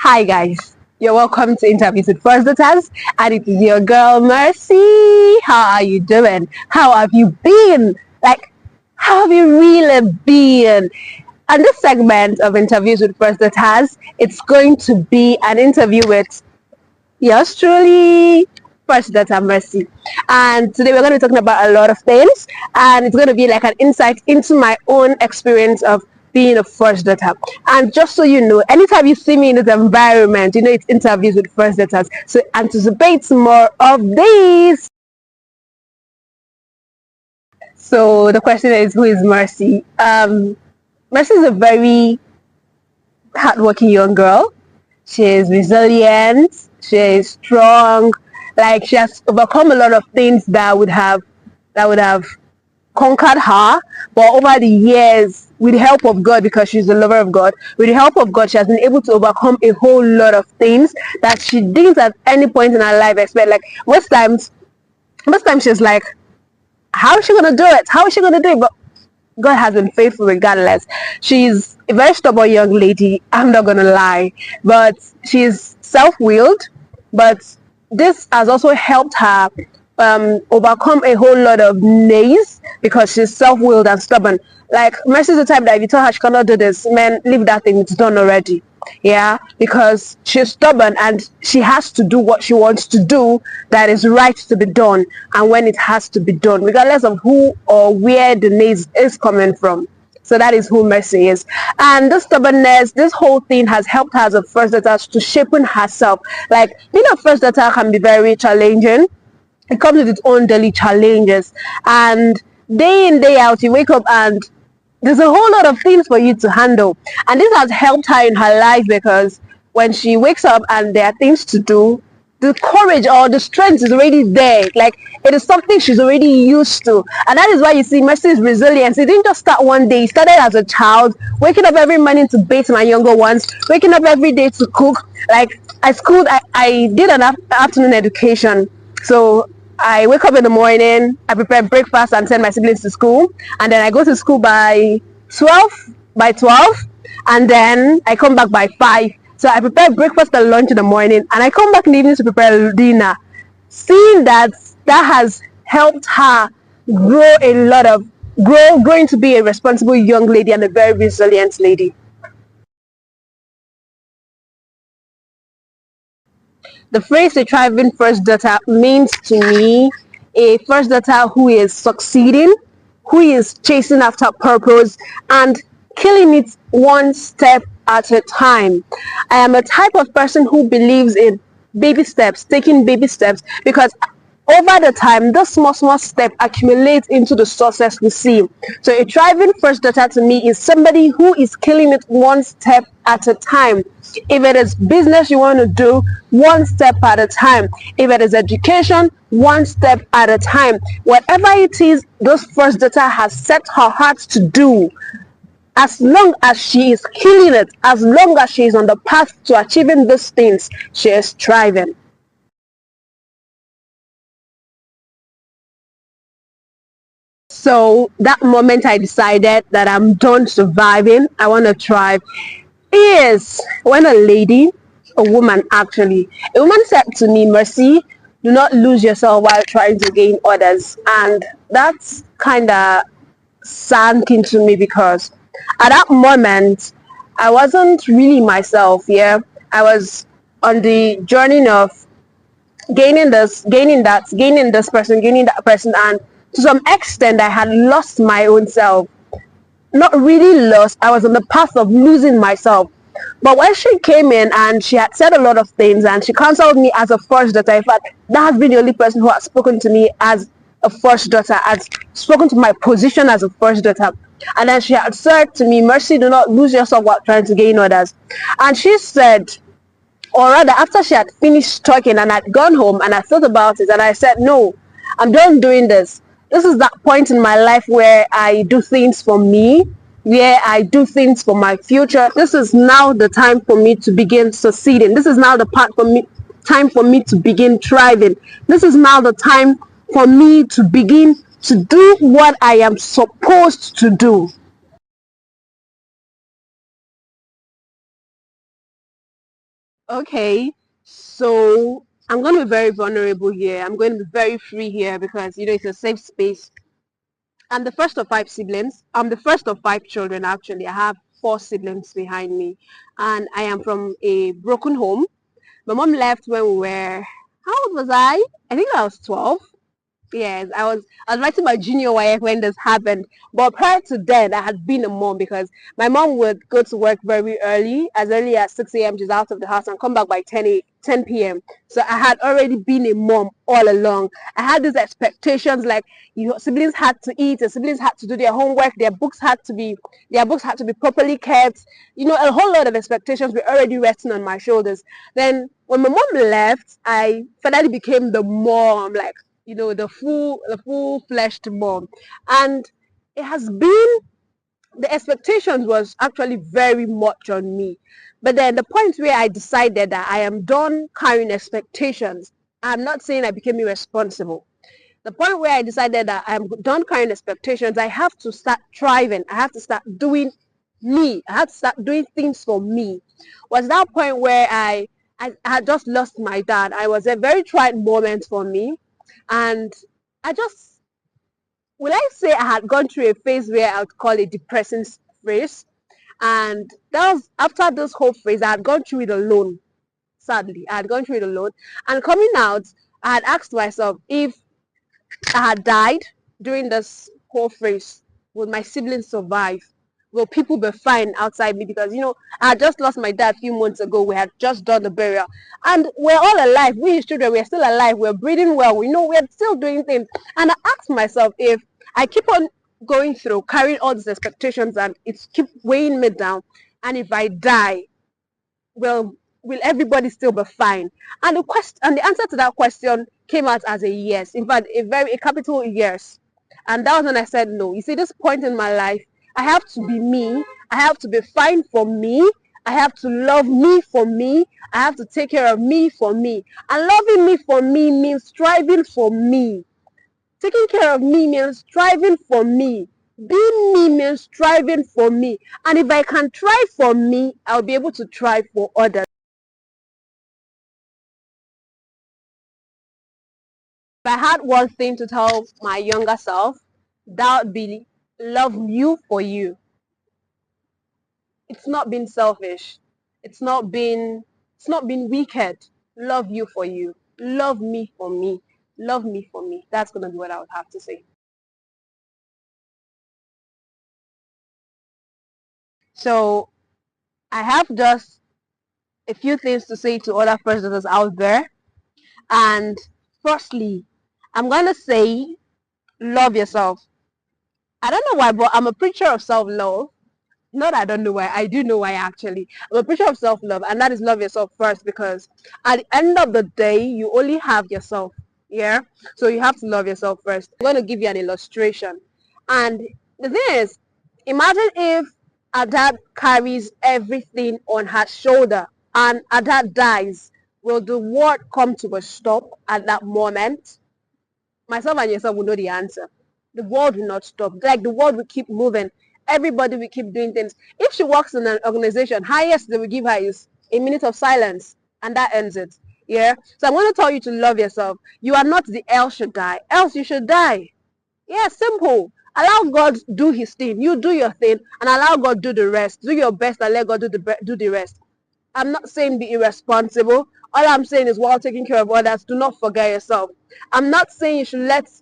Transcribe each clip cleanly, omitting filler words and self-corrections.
Hi guys, you're welcome to Interviews with First Daughters, and it is your girl Mercy. How are you doing? How have you been? How have you really been? And this segment of Interviews with First Daughters, it's going to be an interview with yours truly, First Daughter Mercy. And today we're going to be talking about a lot of things, and it's going to be like an insight into my own experience of being a first daughter. And just so you know, anytime you see me in this environment, you know it's interviews with first daughters. So anticipate more of these. So the question is, who is Mercy? Mercy is a very hardworking young girl. She is resilient. She is strong. Like, she has overcome a lot of things that would have conquered her, but over the years, with the help of God, because she's a lover of God, with the help of God, she has been able to overcome a whole lot of things that she didn't at any point in her life expect. Like, most times she's like, how is she gonna do it? How is she gonna do it? But God has been faithful regardless. She's a very stubborn young lady, I'm not gonna lie, but she's self-willed, but this has also helped her overcome a whole lot of nays because she's self-willed and stubborn. Like, Mercy's the type that if you tell her she cannot do this, man, leave that thing, it's done already. Yeah, because she's stubborn and she has to do what she wants to do that is right to be done, and when it has to be done, regardless of who or where the nays is coming from. So that is who Mercy is. And this stubbornness, this whole thing has helped her as a first daughter to sharpen herself. Like, being a first daughter can be very challenging. It comes with its own daily challenges. And day in, day out, you wake up and there's a whole lot of things for you to handle. And this has helped her in her life because when she wakes up and there are things to do, the courage or the strength is already there. Like, it is something she's already used to. And that is why you see Mercy's resilience. It didn't just start one day. It started as a child, waking up every morning to bathe my younger ones, waking up every day to cook. Like, I did an afternoon education. So I wake up in the morning, I prepare breakfast and send my siblings to school, and then I go to school by 12, and then I come back by 5. So I prepare breakfast and lunch in the morning, and I come back in the evening to prepare dinner. Seeing that has helped her growing to be a responsible young lady and a very resilient lady. The phrase a thriving first daughter means to me a first daughter who is succeeding, who is chasing after purpose and killing it one step at a time. I am a type of person who believes in baby steps, taking baby steps, because over the time, this small step accumulates into the success we see. So a thriving first daughter to me is somebody who is killing it one step at a time. If it is business you want to do, one step at a time. If it is education, one step at a time. Whatever it is this first daughter has set her heart to do, as long as she is killing it, as long as she is on the path to achieving these things, she is thriving. So that moment I decided that I'm done surviving, I want to thrive, is when a woman actually, a woman said to me, Mercy, do not lose yourself while trying to gain others. And that's kind of sank into me because at that moment, I wasn't really myself, yeah. I was on the journey of gaining this, gaining that person, and to some extent, I had lost my own self. Not really lost, I was on the path of losing myself. But when she came in and she had said a lot of things and she counseled me as a first daughter, in fact, that has been the only person who has spoken to me as a first daughter, has spoken to my position as a first daughter. And then she had said to me, Mercy, do not lose yourself while trying to gain others. And she said, or rather, after she had finished talking and I'd gone home and I thought about it and I said, no, I'm done doing this. This is that point in my life where I do things for me, where I do things for my future. This is now the time for me to begin succeeding. This is now the time for me to begin thriving. This is now the time for me to begin to do what I am supposed to do. Okay, so I'm going to be very vulnerable here. I'm going to be very free here because, it's a safe space. I'm the first of five siblings. I'm the first of five children, actually. I have four siblings behind me, and I am from a broken home. My mom left when we were, how old was I? I think I was 12. Yes, I was writing my junior YF when this happened. But prior to then, I had been a mom because my mom would go to work very early as 6 a.m. She's out of the house and come back by 10 p.m. So I had already been a mom all along. I had these expectations like your siblings had to eat, your siblings had to do their homework, their books had to be properly kept. A whole lot of expectations were already resting on my shoulders. Then when my mom left, I finally became the mom, like the full-fleshed mom. And it has been, the expectations was actually very much on me. But then the point where I decided that I am done carrying expectations, I'm not saying I became irresponsible. The point where I decided that I'm done carrying expectations, I have to start thriving. I have to start doing me. I have to start doing things for me. Was that point where I had just lost my dad. I was a very trying moment for me. And I just, will I say I had gone through a phase where I would call it depressing phase. And that was after this whole phase, I had gone through it alone. Sadly, I had gone through it alone. And coming out, I had asked myself if I had died during this whole phase, will my siblings survive? Will people be fine outside me? Because I had just lost my dad a few months ago. We had just done the burial, and we're all alive. We his children, we're still alive. We're breathing well. We're still doing things. And I asked myself if I keep on going through, carrying all these expectations, and it's keep weighing me down. And if I die, well, will everybody still be fine? And the answer to that question came out as a yes. In fact, a capital yes. And that was when I said no. You see, this point in my life, I have to be me. I have to be fine for me. I have to love me for me. I have to take care of me for me. And loving me for me means striving for me. Taking care of me means striving for me. Being me means striving for me. And if I can try for me, I'll be able to try for others. If I had one thing to tell my younger self, that would be love you for you. It's not being selfish. It's not being wicked. Love you for you. Love me for me. Love me for me. That's gonna be what I would have to say. So I have just a few things to say to other first daughters out there. And firstly, I'm gonna say love yourself. I don't know why, but I'm a preacher of self-love. Not I don't know why. I do know why actually. I'm a preacher of self-love, and that is love yourself first because at the end of the day, you only have yourself. Yeah. So you have to love yourself first. I'm going to give you an illustration. And the thing is, imagine if a dad carries everything on her shoulder and a dad dies. Will the world come to a stop at that moment? Myself and yourself will know the answer. The world will not stop. Like the world will keep moving. Everybody will keep doing things. If she works in an organization, highest they will give her is a minute of silence, and that ends it. Yeah. So I'm going to tell you to love yourself. You are not the El Shaddai. Else you should die. Yeah, simple. Allow God do His thing. You do your thing, and allow God do the rest. Do your best, and let God do the rest. I'm not saying be irresponsible. All I'm saying is while taking care of others, do not forget yourself. I'm not saying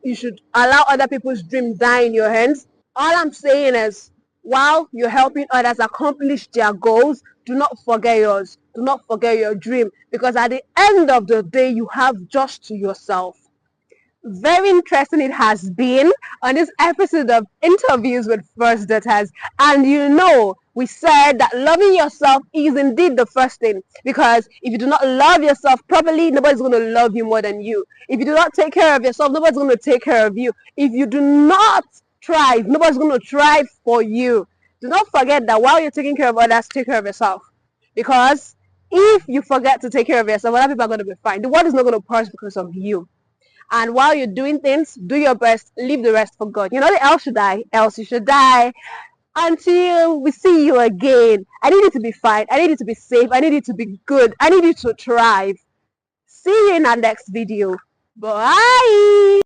you should allow other people's dreams die in your hands. All I'm saying is while you're helping others accomplish their goals, do not forget yours. Do not forget your dream because at the end of the day, you have just to yourself. Very interesting it has been on this episode of interviews with first daughters. And we said that loving yourself is indeed the first thing because if you do not love yourself properly, nobody's going to love you more than you. If you do not take care of yourself, nobody's going to take care of you. If you do not thrive, nobody's going to thrive for you. Do not forget that while you're taking care of others, take care of yourself. Because if you forget to take care of yourself, other people are going to be fine. The world is not going to perish because of you. And while you're doing things, do your best, leave the rest for God. You know the else should die, else you should die. Until we see you again, I need you to be fine. I need you to be safe. I need you to be good. I need you to thrive. See you in our next video. Bye.